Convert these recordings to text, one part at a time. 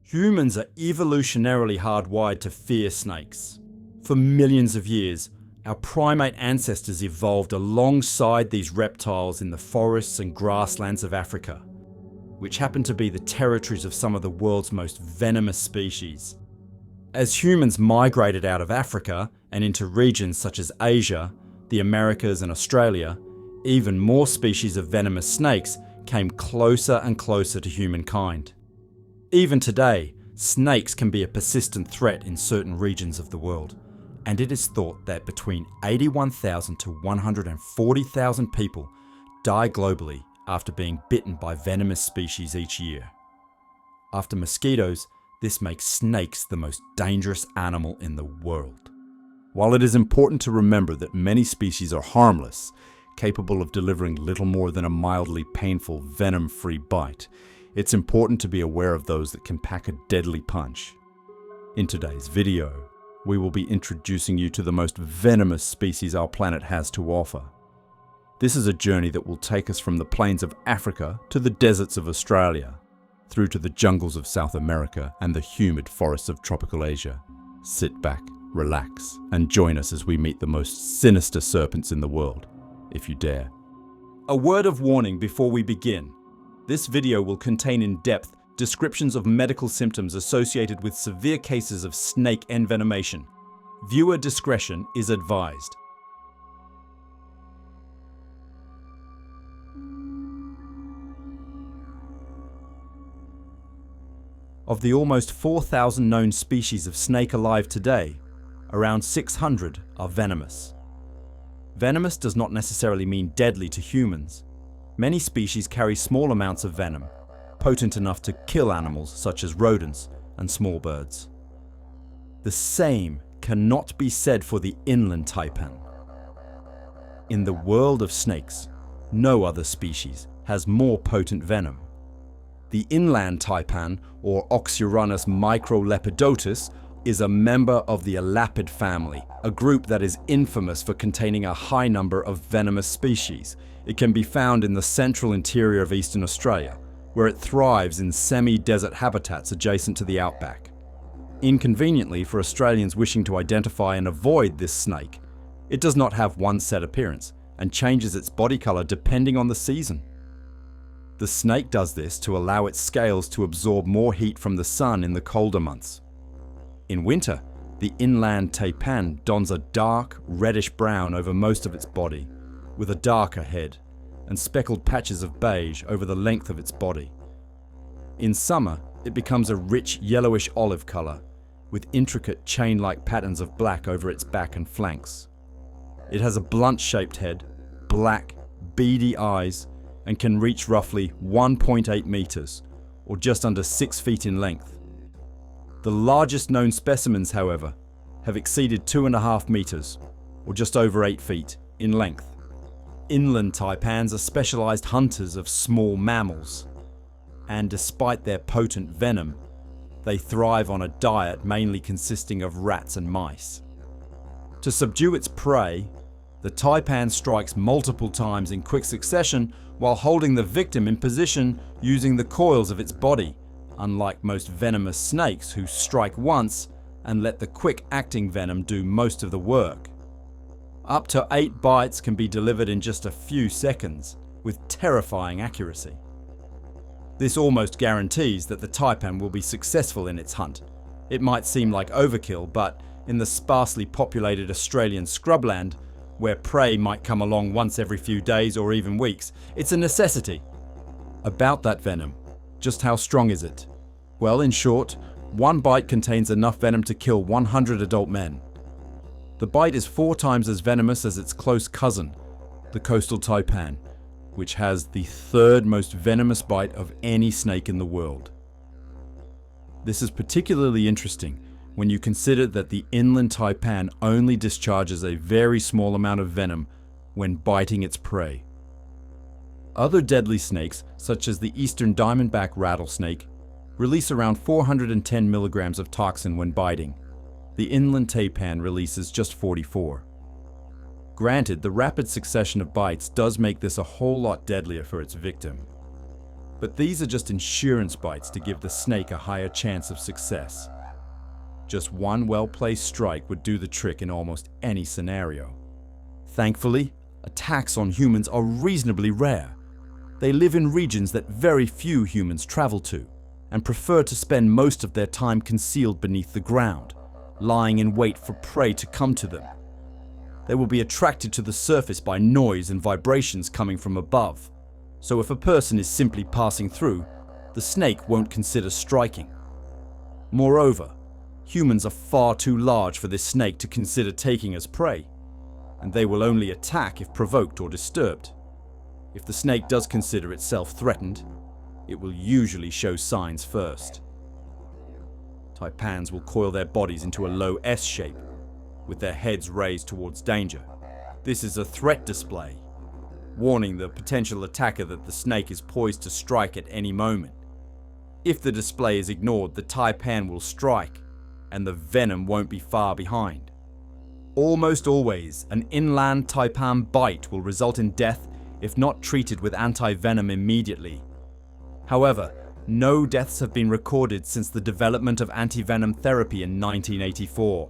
Humans are evolutionarily hardwired to fear snakes. For millions of years, our primate ancestors evolved alongside these reptiles in the forests and grasslands of Africa, which happen to be the territories of some of the world's most venomous species. As humans migrated out of Africa and into regions such as Asia, the Americas and Australia, even more species of venomous snakes came closer and closer to humankind. Even today, snakes can be a persistent threat in certain regions of the world, and it is thought that between 81,000 to 140,000 people die globally after being bitten by venomous species each year. After mosquitoes, this makes snakes the most dangerous animal in the world. While it is important to remember that many species are harmless, capable of delivering little more than a mildly painful venom-free bite, it's important to be aware of those that can pack a deadly punch. In today's video, we will be introducing you to the most venomous species our planet has to offer. This is a journey that will take us from the plains of Africa to the deserts of Australia, through to the jungles of South America and the humid forests of tropical Asia. Sit back, relax, and join us as we meet the most sinister serpents in the world, if you dare. A word of warning before we begin. This video will contain in-depth descriptions of medical symptoms associated with severe cases of snake envenomation. Viewer discretion is advised. Of the almost 4,000 known species of snake alive today, around 600 are venomous. Venomous does not necessarily mean deadly to humans. Many species carry small amounts of venom, potent enough to kill animals such as rodents and small birds. The same cannot be said for the Inland Taipan. In the world of snakes, no other species has more potent venom. The Inland Taipan, or Oxyuranus microlepidotus, is a member of the elapid family, a group that is infamous for containing a high number of venomous species. It can be found in the central interior of eastern Australia, where it thrives in semi-desert habitats adjacent to the outback. Inconveniently for Australians wishing to identify and avoid this snake, it does not have one set appearance and changes its body colour depending on the season. The snake does this to allow its scales to absorb more heat from the sun in the colder months. In winter, the Inland Taipan dons a dark, reddish-brown over most of its body, with a darker head, and speckled patches of beige over the length of its body. In summer, it becomes a rich yellowish olive colour, with intricate chain-like patterns of black over its back and flanks. It has a blunt-shaped head, black, beady eyes, and can reach roughly 1.8 meters, or just under 6 feet in length. The largest known specimens, however, have exceeded 2.5 meters, or just over 8 feet, in length. Inland taipans are specialized hunters of small mammals, and despite their potent venom, they thrive on a diet mainly consisting of rats and mice. To subdue its prey, the taipan strikes multiple times in quick succession while holding the victim in position using the coils of its body, unlike most venomous snakes who strike once and let the quick-acting venom do most of the work. Up to 8 bites can be delivered in just a few seconds, with terrifying accuracy. This almost guarantees that the taipan will be successful in its hunt. It might seem like overkill, but in the sparsely populated Australian scrubland, where prey might come along once every few days or even weeks, it's a necessity. About that venom, just how strong is it? Well, in short, one bite contains enough venom to kill 100 adult men. The bite is 4 times as venomous as its close cousin, the Coastal Taipan, which has the 3rd most venomous bite of any snake in the world. This is particularly interesting when you consider that the Inland Taipan only discharges a very small amount of venom when biting its prey. Other deadly snakes, such as the eastern diamondback rattlesnake, release around 410 milligrams of toxin when biting. The Inland Taipan releases just 44. Granted, the rapid succession of bites does make this a whole lot deadlier for its victim. But these are just insurance bites to give the snake a higher chance of success. Just one well-placed strike would do the trick in almost any scenario. Thankfully, attacks on humans are reasonably rare. They live in regions that very few humans travel to, and prefer to spend most of their time concealed beneath the ground, lying in wait for prey to come to them. They will be attracted to the surface by noise and vibrations coming from above, so if a person is simply passing through, the snake won't consider striking. Moreover, humans are far too large for this snake to consider taking as prey, and they will only attack if provoked or disturbed. If the snake does consider itself threatened, it will usually show signs first. Taipans will coil their bodies into a low S shape, with their heads raised towards danger. This is a threat display, warning the potential attacker that the snake is poised to strike at any moment. If the display is ignored, the taipan will strike, and the venom won't be far behind. Almost always, an inland taipan bite will result in death if not treated with anti-venom immediately. However, no deaths have been recorded since the development of anti-venom therapy in 1984.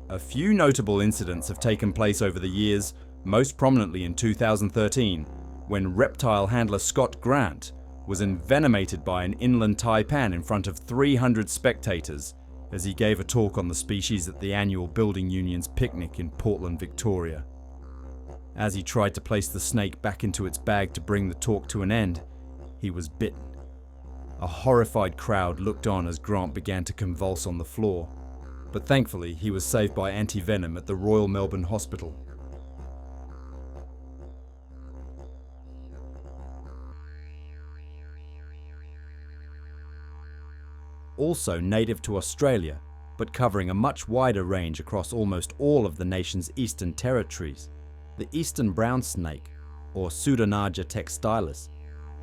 A few notable incidents have taken place over the years, most prominently in 2013, when reptile handler Scott Grant was envenomated by an inland taipan in front of 300 spectators as he gave a talk on the species at the annual Building Union's picnic in Portland, Victoria. As he tried to place the snake back into its bag to bring the talk to an end, he was bitten. A horrified crowd looked on as Grant began to convulse on the floor, but thankfully he was saved by anti-venom at the Royal Melbourne Hospital. Also native to Australia, but covering a much wider range across almost all of the nation's eastern territories, the eastern brown snake, or Pseudonaja textilis,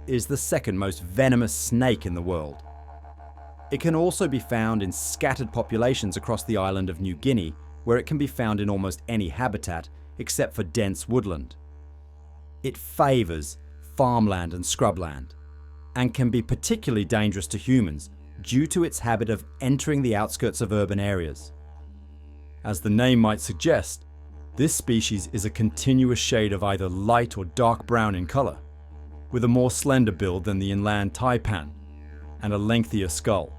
is the second most venomous snake in the world. It can also be found in scattered populations across the island of New Guinea, where it can be found in almost any habitat except for dense woodland. It favours farmland and scrubland, and can be particularly dangerous to humans due to its habit of entering the outskirts of urban areas. As the name might suggest, this species is a continuous shade of either light or dark brown in colour, with a more slender build than the Inland Taipan, and a lengthier skull.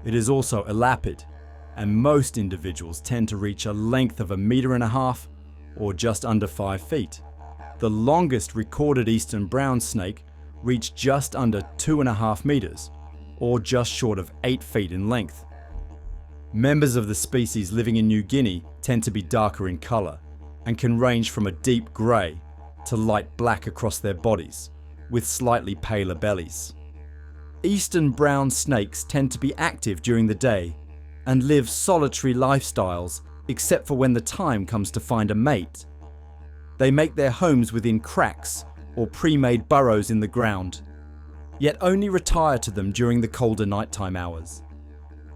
It is also elapid, and most individuals tend to reach a length of 1.5 meters or just under 5 feet. The longest recorded eastern brown snake reached just under 2.5 meters, or just short of 8 feet in length. Members of the species living in New Guinea tend to be darker in colour, and can range from a deep grey to light black across their bodies, with slightly paler bellies. Eastern brown snakes tend to be active during the day and live solitary lifestyles except for when the time comes to find a mate. They make their homes within cracks or pre-made burrows in the ground, yet only retire to them during the colder nighttime hours.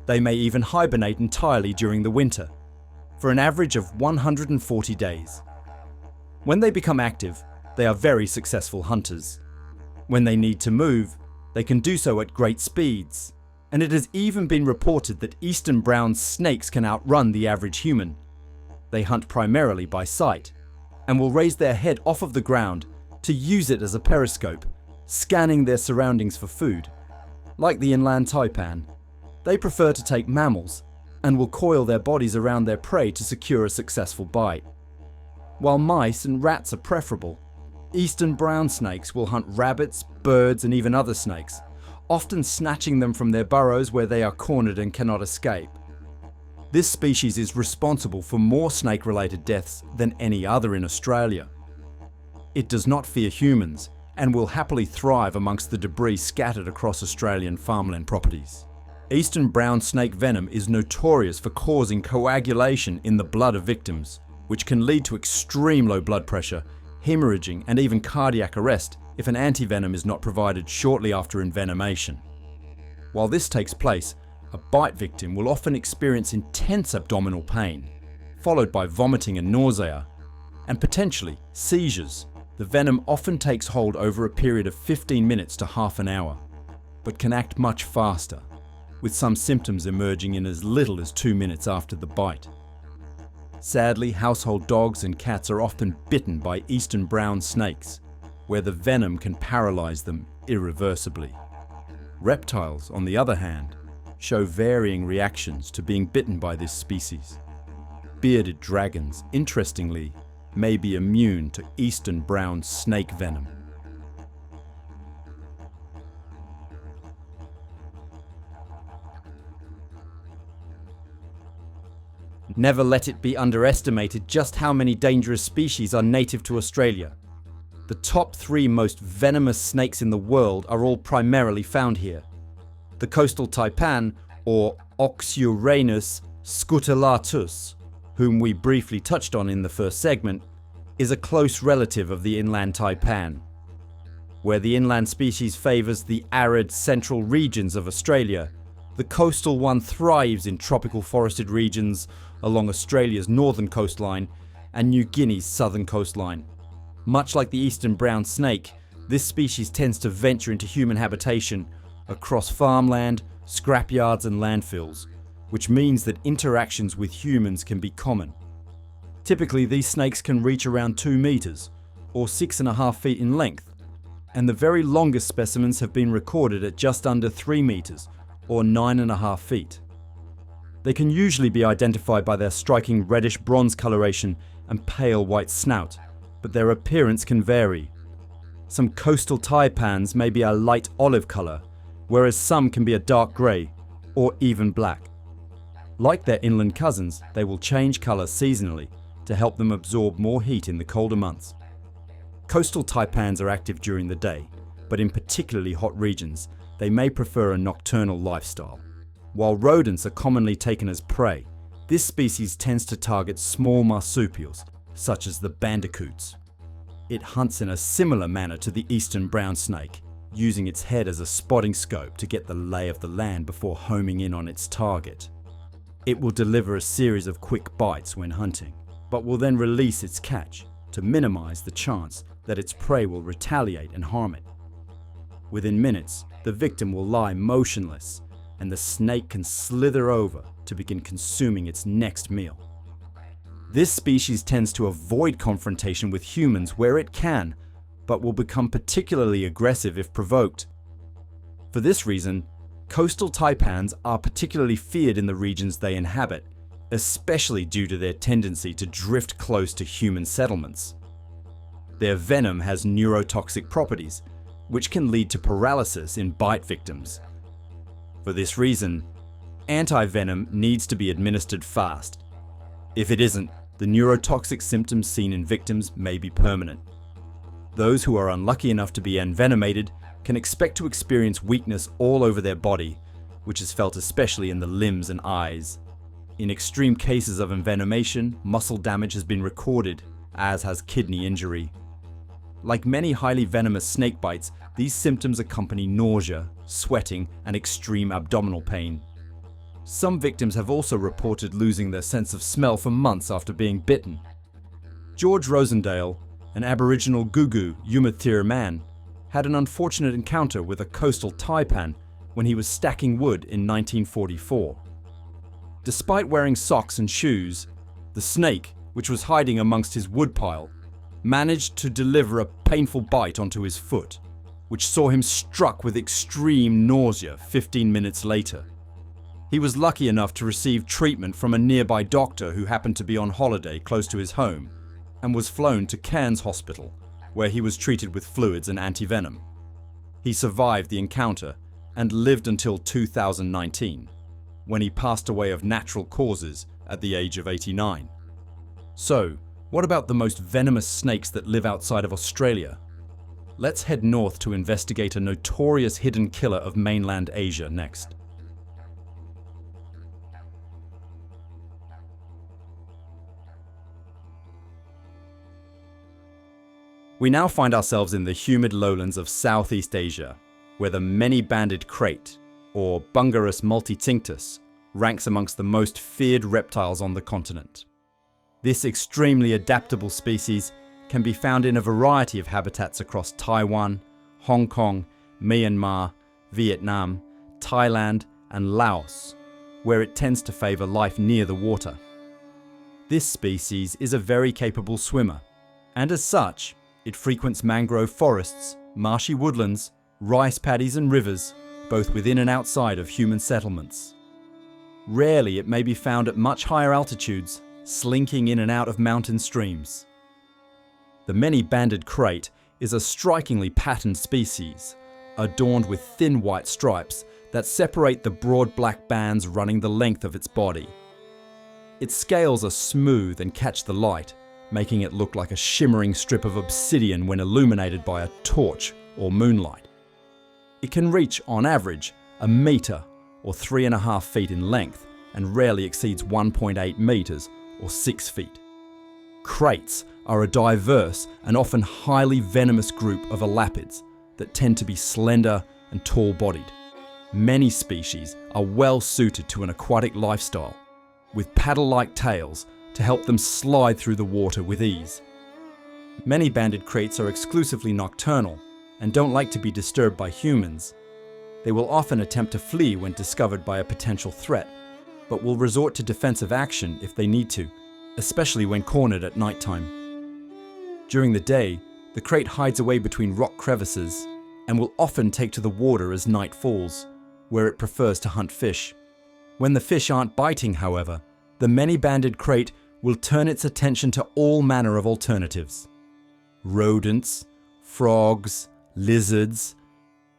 They may even hibernate entirely during the winter, for an average of 140 days. When they become active, they are very successful hunters. When they need to move, they can do so at great speeds, and it has even been reported that eastern brown snakes can outrun the average human. They hunt primarily by sight, and will raise their head off of the ground to use it as a periscope, scanning their surroundings for food. Like the Inland Taipan, they prefer to take mammals, and will coil their bodies around their prey to secure a successful bite. While mice and rats are preferable, eastern brown snakes will hunt rabbits, birds, and even other snakes, often snatching them from their burrows where they are cornered and cannot escape. This species is responsible for more snake-related deaths than any other in Australia. It does not fear humans, and will happily thrive amongst the debris scattered across Australian farmland properties. Eastern brown snake venom is notorious for causing coagulation in the blood of victims, which can lead to extreme low blood pressure, hemorrhaging, and even cardiac arrest if an antivenom is not provided shortly after envenomation. While this takes place, a bite victim will often experience intense abdominal pain, followed by vomiting and nausea, and potentially seizures, The venom often takes hold over a period of 15 minutes to half an hour, but can act much faster, with some symptoms emerging in as little as 2 minutes after the bite. Sadly, household dogs and cats are often bitten by eastern brown snakes, where the venom can paralyze them irreversibly. Reptiles, on the other hand, show varying reactions to being bitten by this species. Bearded dragons, interestingly, may be immune to eastern brown snake venom. Never let it be underestimated just how many dangerous species are native to Australia. The top 3 most venomous snakes in the world are all primarily found here. The Coastal Taipan, or Oxyuranus scutellatus, whom we briefly touched on in the first segment, is a close relative of the Inland Taipan. Where the inland species favours the arid central regions of Australia, the coastal one thrives in tropical forested regions along Australia's northern coastline and New Guinea's southern coastline. Much like the eastern brown snake, this species tends to venture into human habitation across farmland, scrapyards and landfills, which means that interactions with humans can be common. Typically, these snakes can reach around 2 meters, or 6.5 feet in length, and the very longest specimens have been recorded at just under 3 meters, or 9.5 feet. They can usually be identified by their striking reddish bronze coloration and pale white snout, but their appearance can vary. Some coastal taipans may be a light olive color, whereas some can be a dark gray, or even black. Like their inland cousins, they will change color seasonally to help them absorb more heat in the colder months. Coastal taipans are active during the day, but in particularly hot regions, they may prefer a nocturnal lifestyle. While rodents are commonly taken as prey, this species tends to target small marsupials, such as the bandicoots. It hunts in a similar manner to the eastern brown snake, using its head as a spotting scope to get the lay of the land before homing in on its target. It will deliver a series of quick bites when hunting, but will then release its catch to minimize the chance that its prey will retaliate and harm it. Within minutes, the victim will lie motionless, and the snake can slither over to begin consuming its next meal. This species tends to avoid confrontation with humans where it can, but will become particularly aggressive if provoked. For this reason, coastal taipans are particularly feared in the regions they inhabit, especially due to their tendency to drift close to human settlements. Their venom has neurotoxic properties, which can lead to paralysis in bite victims. For this reason, anti-venom needs to be administered fast. If it isn't, the neurotoxic symptoms seen in victims may be permanent. Those who are unlucky enough to be envenomated can expect to experience weakness all over their body, which is felt especially in the limbs and eyes. In extreme cases of envenomation, muscle damage has been recorded, as has kidney injury. Like many highly venomous snake bites, these symptoms accompany nausea, sweating, and extreme abdominal pain. Some victims have also reported losing their sense of smell for months after being bitten. George Rosendale, an Aboriginal Gugu Yumathir man, had an unfortunate encounter with a coastal taipan when he was stacking wood in 1944. Despite wearing socks and shoes, the snake, which was hiding amongst his woodpile, managed to deliver a painful bite onto his foot, which saw him struck with extreme nausea 15 minutes later. He was lucky enough to receive treatment from a nearby doctor who happened to be on holiday close to his home, and was flown to Cairns Hospital, where he was treated with fluids and antivenom. He survived the encounter and lived until 2019, when he passed away of natural causes at the age of 89. So, what about the most venomous snakes that live outside of Australia? Let's head north to investigate a notorious hidden killer of mainland Asia next. We now find ourselves in the humid lowlands of Southeast Asia, where the many-banded krait, or Bungarus multitinctus, ranks amongst the most feared reptiles on the continent. This extremely adaptable species can be found in a variety of habitats across Taiwan, Hong Kong, Myanmar, Vietnam, Thailand, and Laos, where it tends to favor life near the water. This species is a very capable swimmer, and as such, it frequents mangrove forests, marshy woodlands, rice paddies and rivers, both within and outside of human settlements. Rarely it may be found at much higher altitudes, slinking in and out of mountain streams. The many-banded krait is a strikingly patterned species, adorned with thin white stripes that separate the broad black bands running the length of its body. Its scales are smooth and catch the light, making it look like a shimmering strip of obsidian when illuminated by a torch or moonlight. It can reach, on average, a metre or 3.5 feet in length and rarely exceeds 1.8 metres or 6 feet. Kraits are a diverse and often highly venomous group of elapids that tend to be slender and tall-bodied. Many species are well suited to an aquatic lifestyle, with paddle-like tails to help them slide through the water with ease. Many banded kraits are exclusively nocturnal and don't like to be disturbed by humans. They will often attempt to flee when discovered by a potential threat, but will resort to defensive action if they need to, especially when cornered at nighttime. During the day, the krait hides away between rock crevices and will often take to the water as night falls, where it prefers to hunt fish. When the fish aren't biting, however, the many-banded krait will turn its attention to all manner of alternatives. Rodents, frogs, lizards,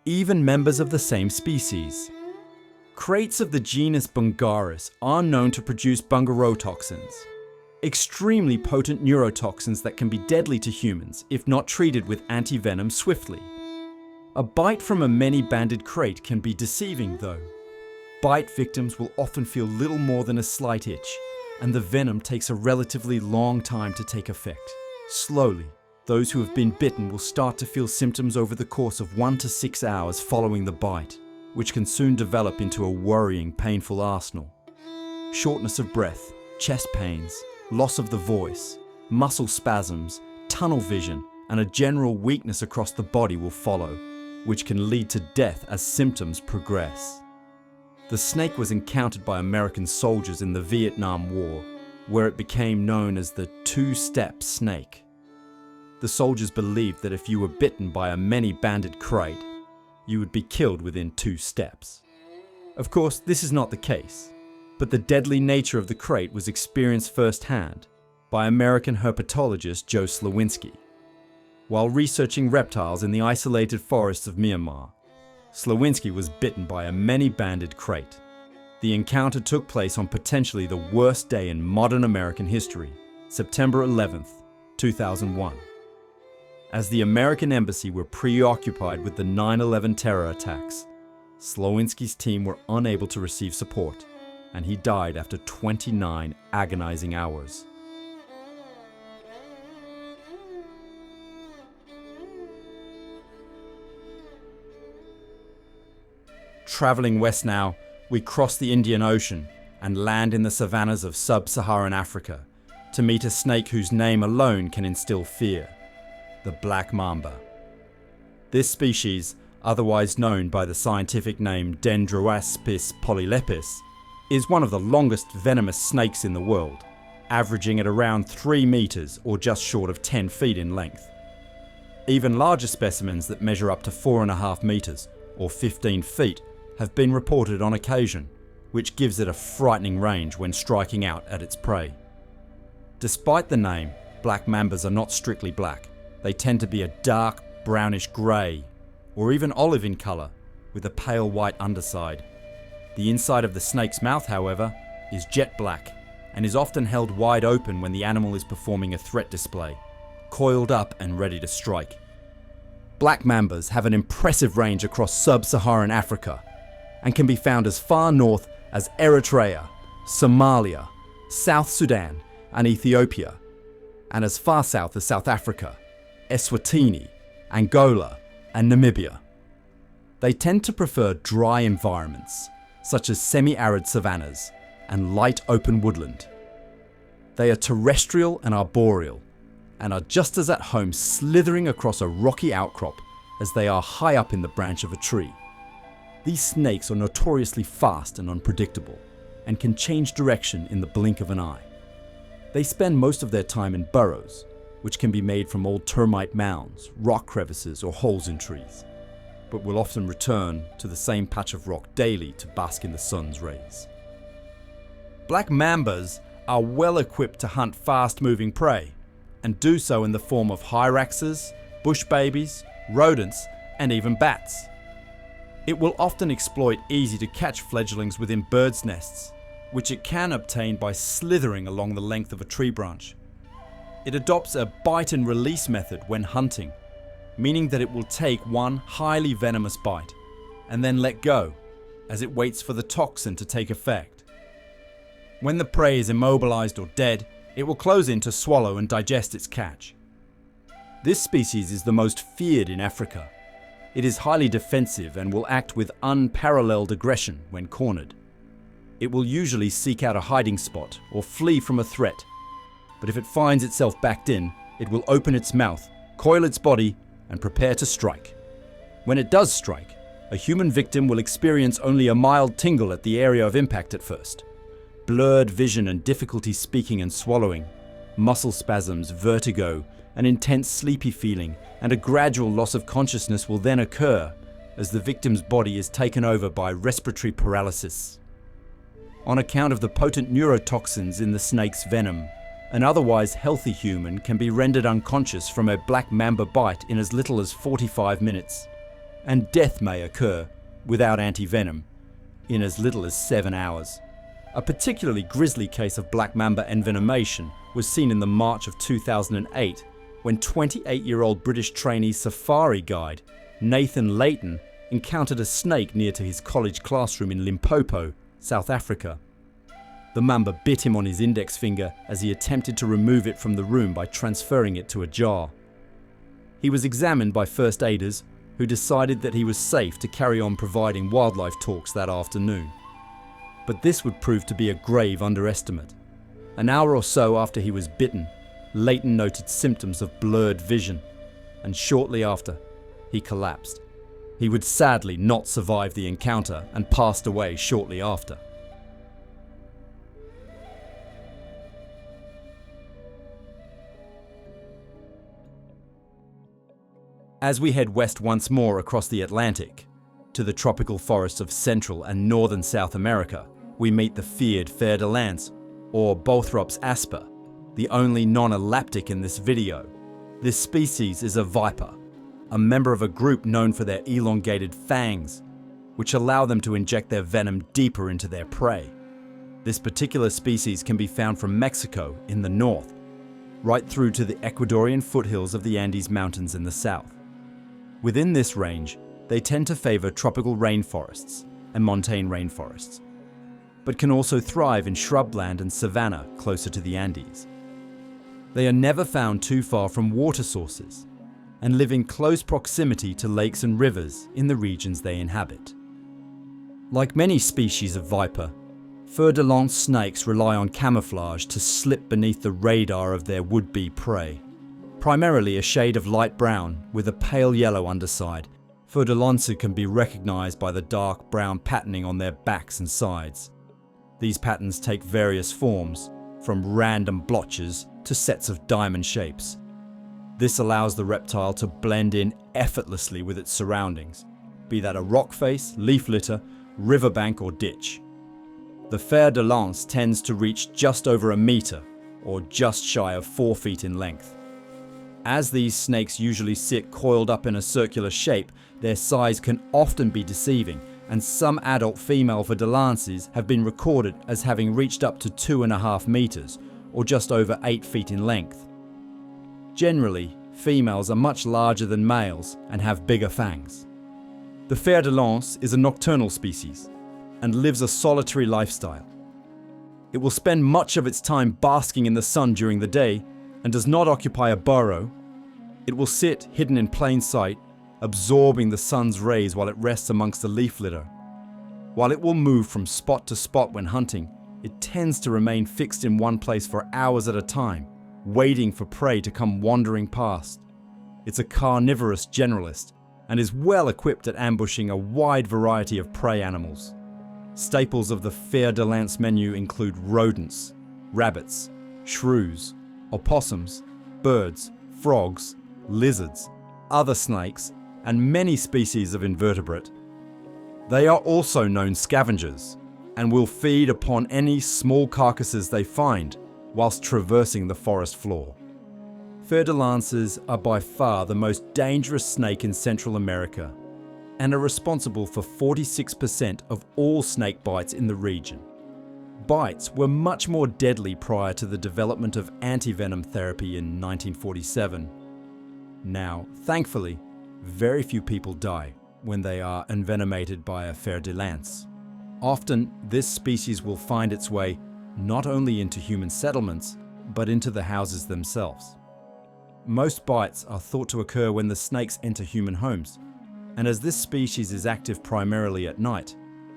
even members of the same species. Kraits of the genus Bungaris are known to produce bungarotoxins, extremely potent neurotoxins that can be deadly to humans if not treated with anti-venom swiftly. A bite from a many-banded krait can be deceiving though. Bite victims will often feel little more than a slight itch, and the venom takes a relatively long time to take effect. Slowly, those who have been bitten will start to feel symptoms over the course of 1 to 6 hours following the bite, which can soon develop into a worrying, painful arsenal. Shortness of breath, chest pains, loss of the voice, muscle spasms, tunnel vision, and a general weakness across the body will follow, which can lead to death as symptoms progress. The snake was encountered by American soldiers in the Vietnam War, where it became known as the two-step snake. The soldiers believed that if you were bitten by a many-banded krait, you would be killed within 2 steps. Of course, this is not the case, but the deadly nature of the krait was experienced firsthand by American herpetologist Joe Slowinski. While researching reptiles in the isolated forests of Myanmar, Slowinski was bitten by a many-banded krait. The encounter took place on potentially the worst day in modern American history, September 11th, 2001. As the American embassy were preoccupied with the 9/11 terror attacks, Slowinski's team were unable to receive support, and he died after 29 agonizing hours. Traveling west now, we cross the Indian Ocean and land in the savannas of sub-Saharan Africa to meet a snake whose name alone can instill fear, the Black Mamba. This species, otherwise known by the scientific name Dendroaspis polylepis, is one of the longest venomous snakes in the world, averaging at around 3 meters or just short of 10 feet in length. Even larger specimens that measure up to 4.5 meters or 15 feet have been reported on occasion, which gives it a frightening range when striking out at its prey. Despite the name, black mambas are not strictly black. They tend to be a dark brownish grey, or even olive in colour, with a pale white underside. The inside of the snake's mouth, however, is jet black, and is often held wide open when the animal is performing a threat display, coiled up and ready to strike. Black mambas have an impressive range across sub-Saharan Africa, and can be found as far north as Eritrea, Somalia, South Sudan, and Ethiopia, and as far south as South Africa, Eswatini, Angola, and Namibia. They tend to prefer dry environments, such as semi-arid savannas and light open woodland. They are terrestrial and arboreal, and are just as at home slithering across a rocky outcrop as they are high up in the branch of a tree. These snakes are notoriously fast and unpredictable, and can change direction in the blink of an eye. They spend most of their time in burrows, which can be made from old termite mounds, rock crevices, or holes in trees, but will often return to the same patch of rock daily to bask in the sun's rays. Black mambas are well equipped to hunt fast-moving prey, and do so in the form of hyraxes, bush babies, rodents, and even bats. It will often exploit easy-to-catch fledglings within birds' nests, which it can obtain by slithering along the length of a tree branch. It adopts a bite and release method when hunting, meaning that it will take one highly venomous bite and then let go as it waits for the toxin to take effect. When the prey is immobilized or dead, it will close in to swallow and digest its catch. This species is the most feared in Africa. It is highly defensive and will act with unparalleled aggression when cornered. It will usually seek out a hiding spot or flee from a threat, but if it finds itself backed in, it will open its mouth, coil its body, and prepare to strike. When it does strike, a human victim will experience only a mild tingle at the area of impact at first. Blurred vision and difficulty speaking and swallowing, muscle spasms, vertigo, an intense sleepy feeling, and a gradual loss of consciousness will then occur as the victim's body is taken over by respiratory paralysis. On account of the potent neurotoxins in the snake's venom, an otherwise healthy human can be rendered unconscious from a black mamba bite in as little as 45 minutes, and death may occur, without anti-venom, in as little as 7 hours. A particularly grisly case of black mamba envenomation was seen in the March of 2008, when 28-year-old British trainee safari guide Nathan Layton encountered a snake near to his college classroom in Limpopo, South Africa. The mamba bit him on his index finger as he attempted to remove it from the room by transferring it to a jar. He was examined by first aiders, who decided that he was safe to carry on providing wildlife talks that afternoon. But this would prove to be a grave underestimate. An hour or so after he was bitten, Layton noted symptoms of blurred vision, and shortly after, he collapsed. He would sadly not survive the encounter and passed away shortly after. As we head west once more across the Atlantic, to the tropical forests of Central and Northern South America, we meet the feared Fer de Lance, or Bothrops asper, the only non-elaptic in this video. This species is a viper, a member of a group known for their elongated fangs, which allow them to inject their venom deeper into their prey. This particular species can be found from Mexico in the north, right through to the Ecuadorian foothills of the Andes Mountains in the south. Within this range, they tend to favor tropical rainforests and montane rainforests, but can also thrive in shrubland and savanna closer to the Andes. They are never found too far from water sources and live in close proximity to lakes and rivers in the regions they inhabit. Like many species of viper, Fer de Lance snakes rely on camouflage to slip beneath the radar of their would-be prey. Primarily a shade of light brown with a pale yellow underside, Fer de Lance can be recognized by the dark brown patterning on their backs and sides. These patterns take various forms, from random blotches to sets of diamond shapes. This allows the reptile to blend in effortlessly with its surroundings, be that a rock face, leaf litter, riverbank or ditch. The Fer de Lance tends to reach just over a meter, or just shy of 4 feet in length. As these snakes usually sit coiled up in a circular shape, their size can often be deceiving, and some adult female Fer de Lances have been recorded as having reached up to 2.5 meters, or just over 8 feet in length. Generally, females are much larger than males and have bigger fangs. The Fer de Lance is a nocturnal species and lives a solitary lifestyle. It will spend much of its time basking in the sun during the day and does not occupy a burrow. It will sit hidden in plain sight, absorbing the sun's rays while it rests amongst the leaf litter. While it will move from spot to spot when hunting, it tends to remain fixed in one place for hours at a time, waiting for prey to come wandering past. It's a carnivorous generalist and is well equipped at ambushing a wide variety of prey animals. Staples of the Fer de Lance menu include rodents, rabbits, shrews, opossums, birds, frogs, lizards, other snakes, and many species of invertebrate. They are also known scavengers and will feed upon any small carcasses they find whilst traversing the forest floor. Fer de Lances are by far the most dangerous snake in Central America and are responsible for 46% of all snake bites in the region. Bites were much more deadly prior to the development of anti-venom therapy in 1947. Now, thankfully, very few people die when they are envenomated by a Fer de Lance. Often, this species will find its way not only into human settlements, but into the houses themselves. Most bites are thought to occur when the snakes enter human homes, and as this species is active primarily at night,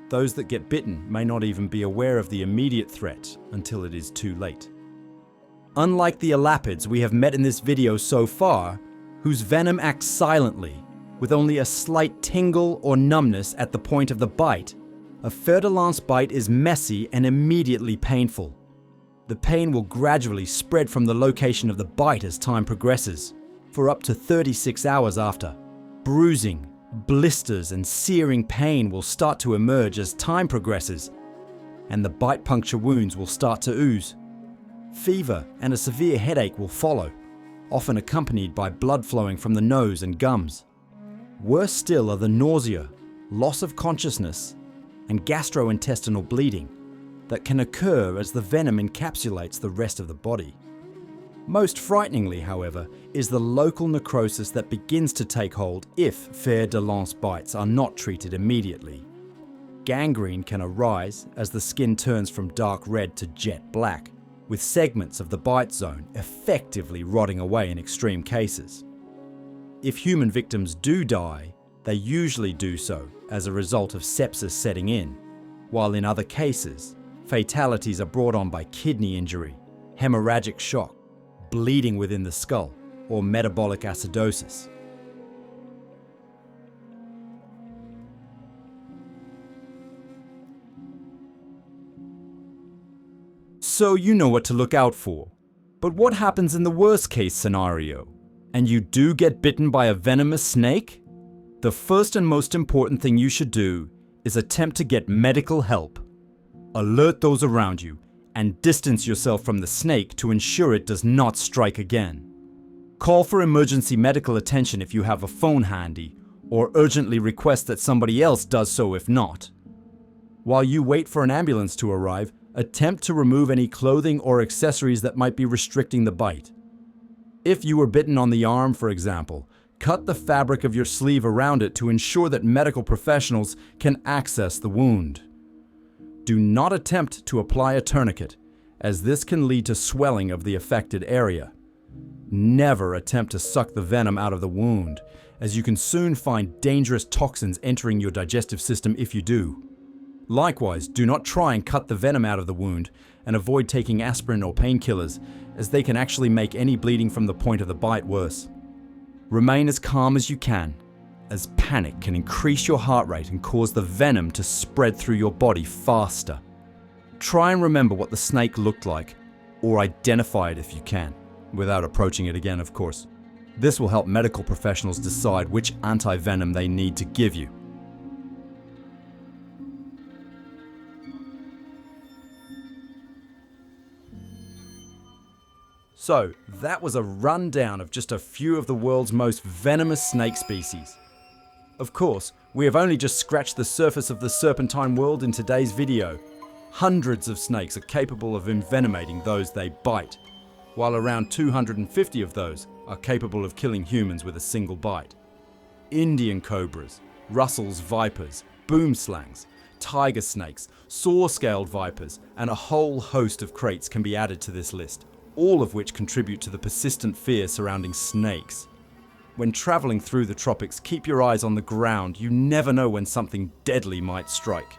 those that get bitten may not even be aware of the immediate threat until it is too late. Unlike the elapids we have met in this video so far, whose venom acts silently, with only a slight tingle or numbness at the point of the bite, a Fer de Lance bite is messy and immediately painful. The pain will gradually spread from the location of the bite as time progresses, for up to 36 hours after. Bruising, blisters, and searing pain will start to emerge as time progresses, and the bite puncture wounds will start to ooze. Fever and a severe headache will follow, often accompanied by blood flowing from the nose and gums. Worse still are the nausea, loss of consciousness, and gastrointestinal bleeding that can occur as the venom encapsulates the rest of the body. Most frighteningly, however, is the local necrosis that begins to take hold if Fer de Lance bites are not treated immediately. Gangrene can arise as the skin turns from dark red to jet black, with segments of the bite zone effectively rotting away in extreme cases. If human victims do die, they usually do so as a result of sepsis setting in, while in other cases, fatalities are brought on by kidney injury, hemorrhagic shock, bleeding within the skull, or metabolic acidosis. So you know what to look out for. But what happens in the worst case scenario? And you do get bitten by a venomous snake? The first and most important thing you should do is attempt to get medical help. Alert those around you and distance yourself from the snake to ensure it does not strike again. Call for emergency medical attention if you have a phone handy, or urgently request that somebody else does so if not. While you wait for an ambulance to arrive, attempt to remove any clothing or accessories that might be restricting the bite. If you were bitten on the arm, for example, cut the fabric of your sleeve around it to ensure that medical professionals can access the wound. Do not attempt to apply a tourniquet, as this can lead to swelling of the affected area. Never attempt to suck the venom out of the wound, as you can soon find dangerous toxins entering your digestive system if you do. Likewise, do not try and cut the venom out of the wound, and avoid taking aspirin or painkillers, as they can actually make any bleeding from the point of the bite worse. Remain as calm as you can, as panic can increase your heart rate and cause the venom to spread through your body faster. Try and remember what the snake looked like, or identify it if you can, without approaching it again, of course. This will help medical professionals decide which anti-venom they need to give you. So, that was a rundown of just a few of the world's most venomous snake species. Of course, we have only just scratched the surface of the serpentine world in today's video. Hundreds of snakes are capable of envenomating those they bite, while around 250 of those are capable of killing humans with a single bite. Indian cobras, Russell's vipers, boomslangs, tiger snakes, saw-scaled vipers, and a whole host of kraits can be added to this list, all of which contribute to the persistent fear surrounding snakes. When traveling through the tropics, keep your eyes on the ground. You never know when something deadly might strike.